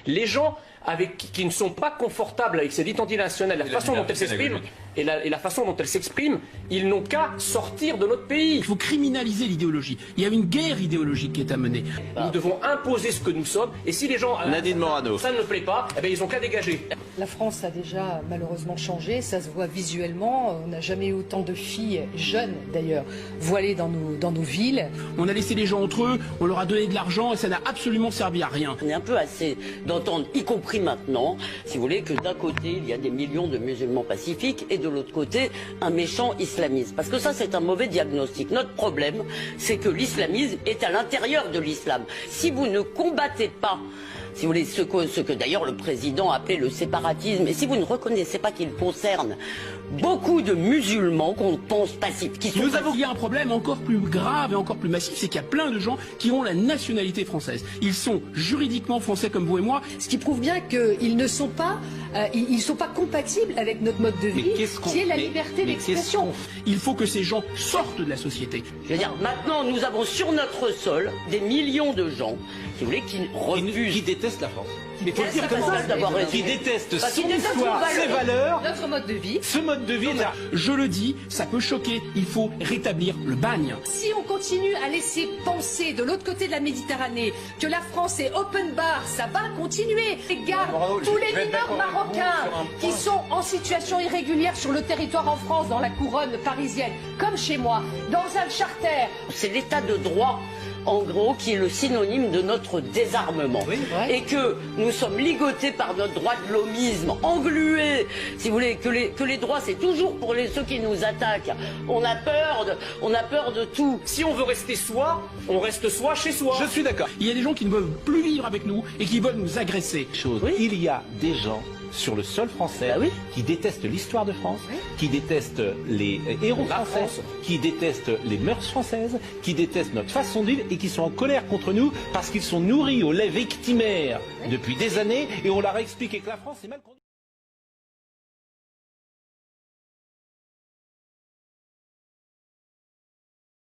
Les gens qui ne sont pas confortables avec cette identité nationale, la façon dont elle s'exprime, et la façon dont elle s'exprime, ils n'ont qu'à sortir de notre pays. Il faut criminaliser l'idéologie. Il y a une guerre idéologique qui est à mener. Nous devons imposer ce que nous sommes, et si les gens, Nadine Morano, ça ne plaît pas, eh bien, ils n'ont qu'à dégager. La France a déjà malheureusement changé, ça se voit visuellement. On n'a jamais eu autant de filles, jeunes d'ailleurs, voilées dans nos villes. On a laissé les gens entre eux, on leur a donné de l'argent et ça n'a absolument servi à rien. On est un peu assez d'entendre, y compris maintenant, si vous voulez, que d'un côté il y a des millions de musulmans pacifiques et de l'autre côté un méchant islamisme. Parce que ça c'est un mauvais diagnostic. Notre problème c'est que l'islamisme est à l'intérieur de l'islam. Si vous ne combattez pas, si vous voulez, ce que d'ailleurs le président appelait le séparatisme, et si vous ne reconnaissez pas qu'il concerne beaucoup de musulmans qu'on pense passifs, qui sont Il y a un problème encore plus grave et encore plus massif, c'est qu'il y a plein de gens qui ont la nationalité française. Ils sont juridiquement français comme vous et moi. Ce qui prouve bien qu'ils ne sont pas, ils sont pas compatibles avec notre mode de vie, qui est la liberté d'expression. Il faut que ces gens sortent de la société. Je veux dire, maintenant nous avons sur notre sol des millions de gens, si vous voulez, qui refusent, qui détestent la France. Il faut le dire comme ça, qui détestent Parce son qu'ils détestent histoire, nos ses valeurs. valeurs, Notre mode de vie. ce mode de vie là. Je le dis, ça peut choquer, il faut rétablir le bagne. Si on continue à laisser penser de l'autre côté de la Méditerranée que la France est open bar, ça va continuer. Regarde tous les mineurs marocains qui sont en situation irrégulière sur le territoire en France, dans la couronne parisienne, comme chez moi, dans un charter. C'est l'état de droit, en gros, qui est le synonyme de notre désarmement. Oui, et que nous sommes ligotés par notre droit de l'homisme, englués. Si vous voulez, que les droits, c'est toujours pour ceux qui nous attaquent. On a peur de tout. Si on veut rester soi, on reste soi chez soi. Je suis d'accord. Il y a des gens qui ne veulent plus vivre avec nous et qui veulent nous agresser. Oui. Il y a des gens sur le sol français Bah oui. qui détestent l'histoire de France, qui détestent les héros français, qui détestent les mœurs françaises, qui détestent notre façon de vivre et qui sont en colère contre nous parce qu'ils sont nourris au lait victimaire depuis des années et on leur a expliqué que la France est mal.